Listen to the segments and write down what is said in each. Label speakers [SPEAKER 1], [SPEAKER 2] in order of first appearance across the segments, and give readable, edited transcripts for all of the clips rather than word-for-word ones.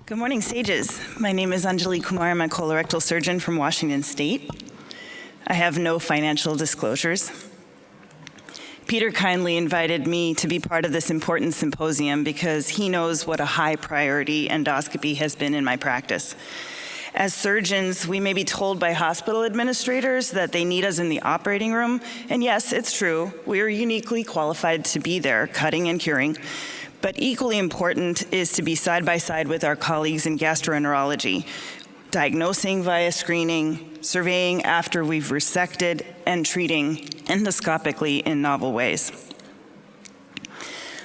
[SPEAKER 1] Good morning, Sages. My name is Anjali Kumar. I'm a colorectal surgeon from Washington State. I have no financial disclosures. Peter kindly invited me to be part of this important symposium because he knows what a high priority endoscopy has been in my practice. As surgeons, we may be told by hospital administrators that they need us in the operating room, and yes, it's true, we are uniquely qualified to be there, cutting and curing. But equally important is to be side by side with our colleagues in gastroenterology, diagnosing via screening, surveying after we've resected, and treating endoscopically in novel ways.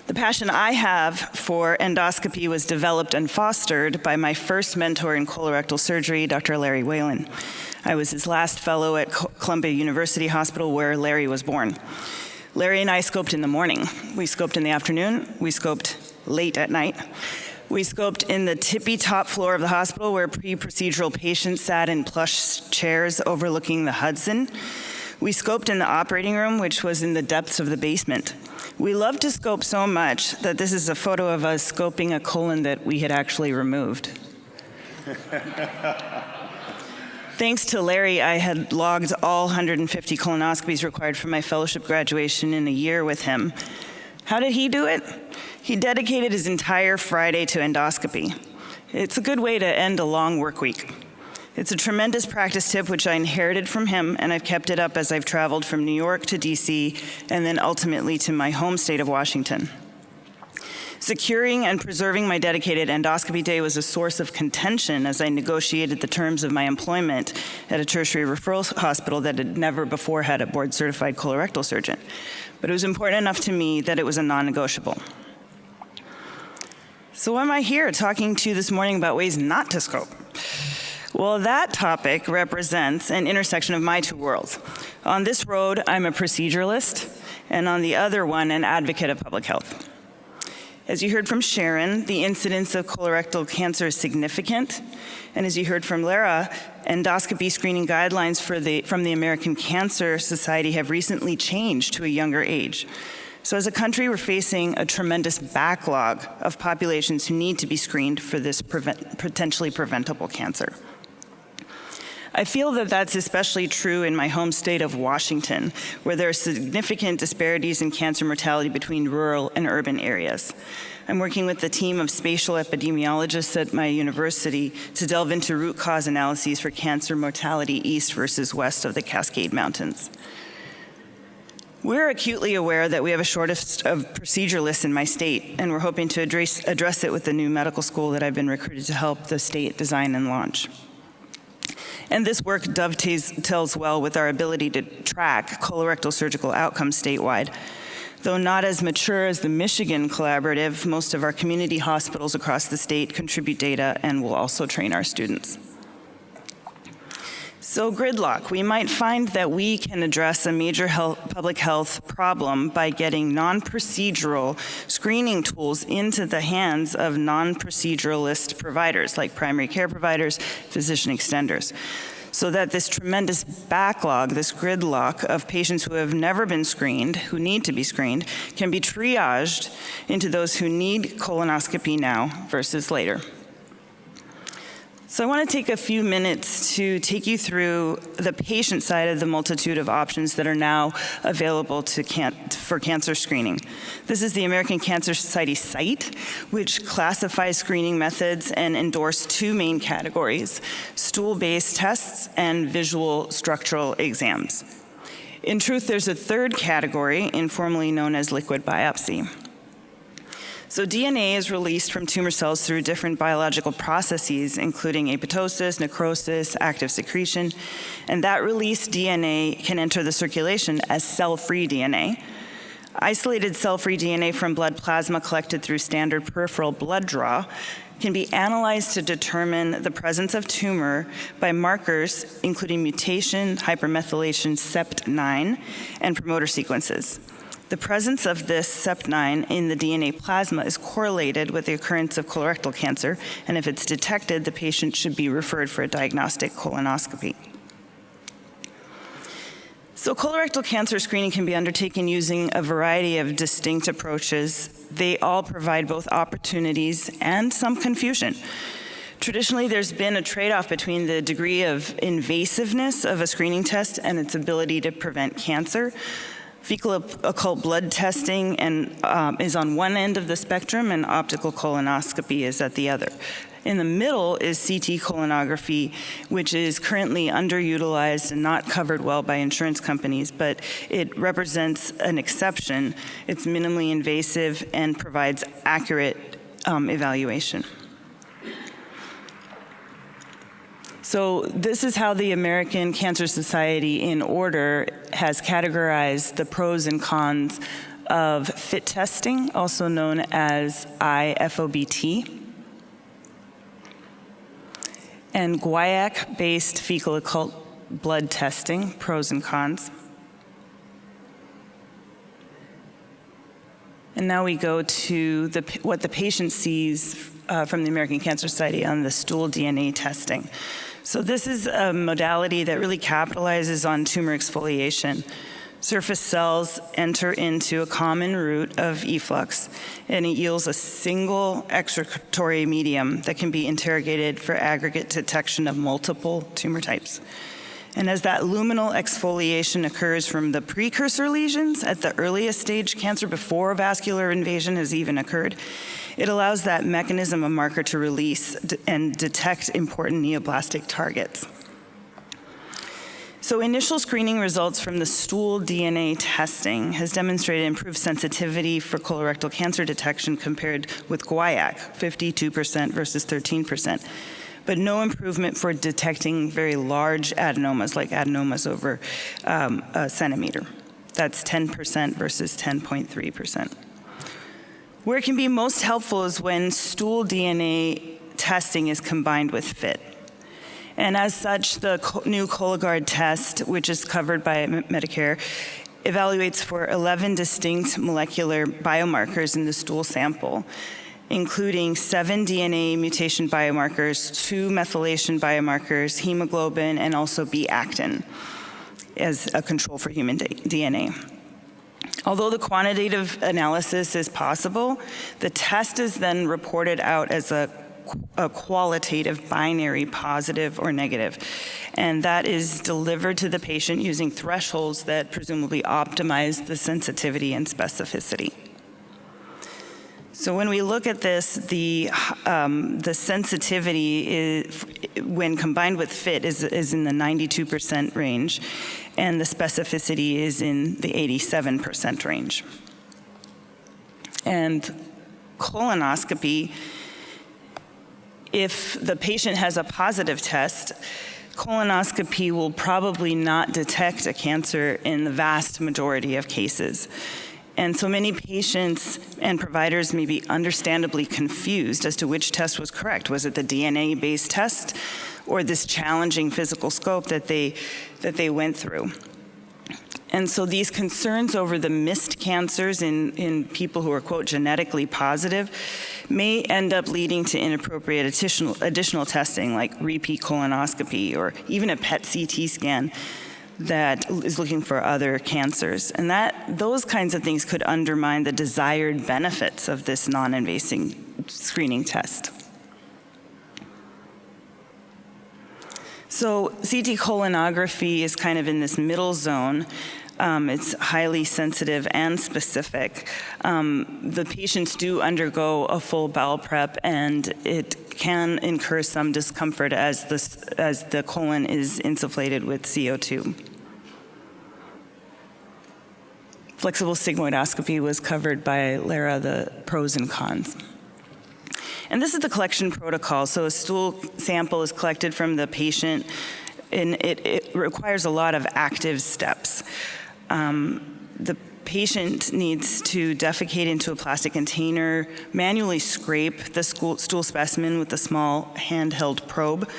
[SPEAKER 1] The passion I have for endoscopy was developed and fostered by my first mentor in colorectal surgery, Dr. Larry Whalen. I was his last fellow at Columbia University Hospital, where Larry was born. Larry and I scoped in the morning. We scoped in the afternoon. We scoped late at night. We scoped in the tippy top floor of the hospital where pre-procedural patients sat in plush chairs overlooking the Hudson. We scoped in the operating room, which was in the depths of the basement. We loved to scope so much that this is a photo of us scoping a colon that we had actually removed. Thanks to Larry, I had logged all 150 colonoscopies required for my fellowship graduation in a year with him. How did he do it? He dedicated his entire Friday to endoscopy. It's a good way to end a long work week. It's a tremendous practice tip which I inherited from him, and I've kept it up as I've traveled from New York to DC and then ultimately to my home state of Washington. Securing and preserving my dedicated endoscopy day was a source of contention as I negotiated the terms of my employment at a tertiary referral hospital that had never before had a board-certified colorectal surgeon. But it was important enough to me that it was a non-negotiable. So why am I here talking to you this morning about ways not to scope? Well, that topic represents an intersection of my two worlds. On this road, I'm a proceduralist, and on the other one, an advocate of public health. As you heard from Sharon, the incidence of colorectal cancer is significant. And as you heard from Lara, endoscopy screening guidelines from the American Cancer Society have recently changed to a younger age. So as a country, we're facing a tremendous backlog of populations who need to be screened for this potentially preventable cancer. I feel that that's especially true in my home state of Washington, where there are significant disparities in cancer mortality between rural and urban areas. I'm working with a team of spatial epidemiologists at my university to delve into root cause analyses for cancer mortality east versus west of the Cascade Mountains. We're acutely aware that we have a shortage of proceduralists in my state, and we're hoping to address it with the new medical school that I've been recruited to help the state design and launch. And this work dovetails well with our ability to track colorectal surgical outcomes statewide. Though not as mature as the Michigan Collaborative, most of our community hospitals across the state contribute data and will also train our students. So gridlock, we might find that we can address a major public health problem by getting non-procedural screening tools into the hands of non-proceduralist providers, like primary care providers, physician extenders, so that this tremendous backlog, this gridlock of patients who have never been screened, who need to be screened, can be triaged into those who need colonoscopy now versus later. So I want to take a few minutes to take you through the patient side of the multitude of options that are now available for cancer screening. This is the American Cancer Society site, which classifies screening methods and endorses two main categories: stool-based tests and visual structural exams. In truth, there's a third category, informally known as liquid biopsy. So DNA is released from tumor cells through different biological processes, including apoptosis, necrosis, active secretion, and that released DNA can enter the circulation as cell-free DNA. Isolated cell-free DNA from blood plasma collected through standard peripheral blood draw can be analyzed to determine the presence of tumor by markers including mutation, hypermethylation, SEPT9, and promoter sequences. The presence of this SEPT9 in the DNA plasma is correlated with the occurrence of colorectal cancer, and if it's detected, the patient should be referred for a diagnostic colonoscopy. So colorectal cancer screening can be undertaken using a variety of distinct approaches. They all provide both opportunities and some confusion. Traditionally, there's been a trade-off between the degree of invasiveness of a screening test and its ability to prevent cancer. Fecal occult blood testing is on one end of the spectrum, and optical colonoscopy is at the other. In the middle is CT colonography, which is currently underutilized and not covered well by insurance companies, but it represents an exception. It's minimally invasive and provides accurate evaluation. So this is how the American Cancer Society, in order, has categorized the pros and cons of FIT testing, also known as IFOBT, and guaiac-based fecal occult blood testing, pros and cons. And now we go to what the patient sees from the American Cancer Society on the stool DNA testing. So this is a modality that really capitalizes on tumor exfoliation. Surface cells enter into a common route of efflux, and it yields a single excretory medium that can be interrogated for aggregate detection of multiple tumor types. And as that luminal exfoliation occurs from the precursor lesions at the earliest stage cancer before vascular invasion has even occurred, it allows that mechanism of marker to release and detect important neoplastic targets. So initial screening results from the stool DNA testing has demonstrated improved sensitivity for colorectal cancer detection compared with guaiac, 52% versus 13%, but no improvement for detecting very large adenomas, like adenomas over a centimeter. That's 10% versus 10.3%. Where it can be most helpful is when stool DNA testing is combined with FIT. And as such, the new Cologuard test, which is covered by Medicare, evaluates for 11 distinct molecular biomarkers in the stool sample, including 7 DNA mutation biomarkers, 2 methylation biomarkers, hemoglobin, and also B-actin as a control for human DNA. Although the quantitative analysis is possible, the test is then reported out as a qualitative binary, positive or negative. And that is delivered to the patient using thresholds that presumably optimize the sensitivity and specificity. So when we look at this, the sensitivity when combined with FIT is in the 92% range, and the specificity is in the 87% range. And colonoscopy, if the patient has a positive test, colonoscopy will probably not detect a cancer in the vast majority of cases. And so many patients and providers may be understandably confused as to which test was correct. Was it the DNA-based test or this challenging physical scope that they went through? And so these concerns over the missed cancers in people who are, quote, genetically positive may end up leading to inappropriate additional testing like repeat colonoscopy or even a PET CT scan that is looking for other cancers. And those kinds of things could undermine the desired benefits of this non-invasive screening test. So CT colonography is kind of in this middle zone. It's highly sensitive and specific. The patients do undergo a full bowel prep, and it can incur some discomfort as the colon is insufflated with CO2. Flexible sigmoidoscopy was covered by Lara, the pros and cons. And this is the collection protocol. So a stool sample is collected from the patient, and it requires a lot of active steps. The patient needs to defecate into a plastic container, manually scrape the stool specimen with a small handheld probe,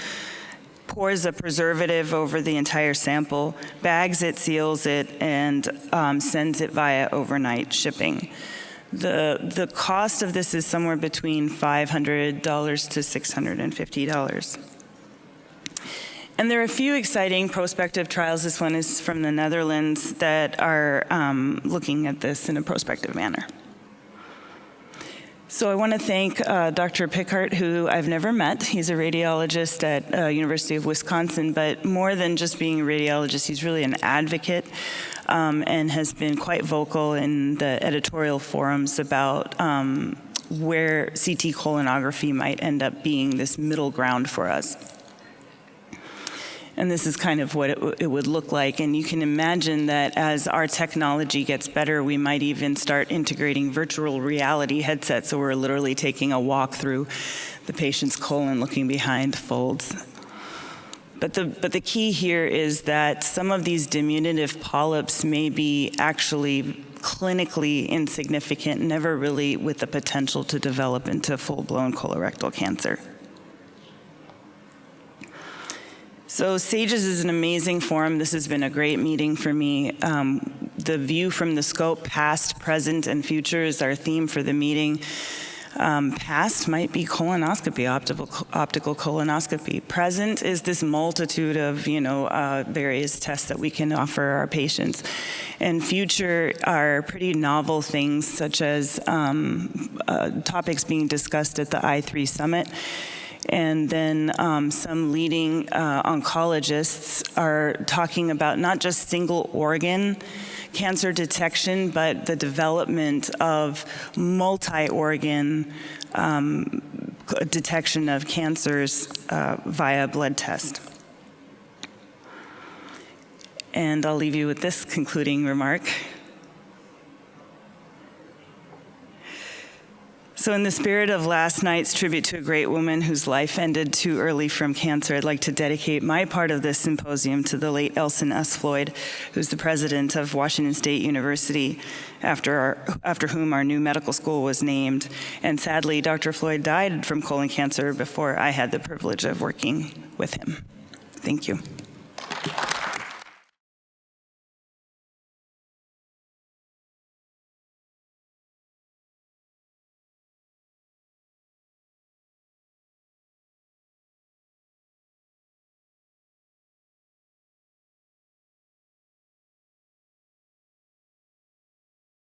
[SPEAKER 1] pours a preservative over the entire sample, bags it, seals it, and sends it via overnight shipping. The cost of this is somewhere between $500 to $650. And there are a few exciting prospective trials. This one is from the Netherlands that are looking at this in a prospective manner. So I want to thank Dr. Pickart, who I've never met. He's a radiologist at University of Wisconsin, but more than just being a radiologist, he's really an advocate and has been quite vocal in the editorial forums about where CT colonography might end up being this middle ground for us. And this is kind of what it would look like. And you can imagine that as our technology gets better, we might even start integrating virtual reality headsets. So we're literally taking a walk through the patient's colon, looking behind folds. But the key here is that some of these diminutive polyps may be actually clinically insignificant, never really with the potential to develop into full-blown colorectal cancer. So SAGES is an amazing forum. This has been a great meeting for me. The view from the scope, past, present, and future is our theme for the meeting. Past might be colonoscopy, optical colonoscopy. Present is this multitude of, various tests that we can offer our patients. And future are pretty novel things, such as topics being discussed at the I3 Summit. And then some leading oncologists are talking about not just single organ cancer detection, but the development of multi-organ detection of cancers via blood test. And I'll leave you with this concluding remark. So in the spirit of last night's tribute to a great woman whose life ended too early from cancer, I'd like to dedicate my part of this symposium to the late Elson S. Floyd, who's the president of Washington State University, after whom our new medical school was named. And sadly, Dr. Floyd died from colon cancer before I had the privilege of working with him. Thank you.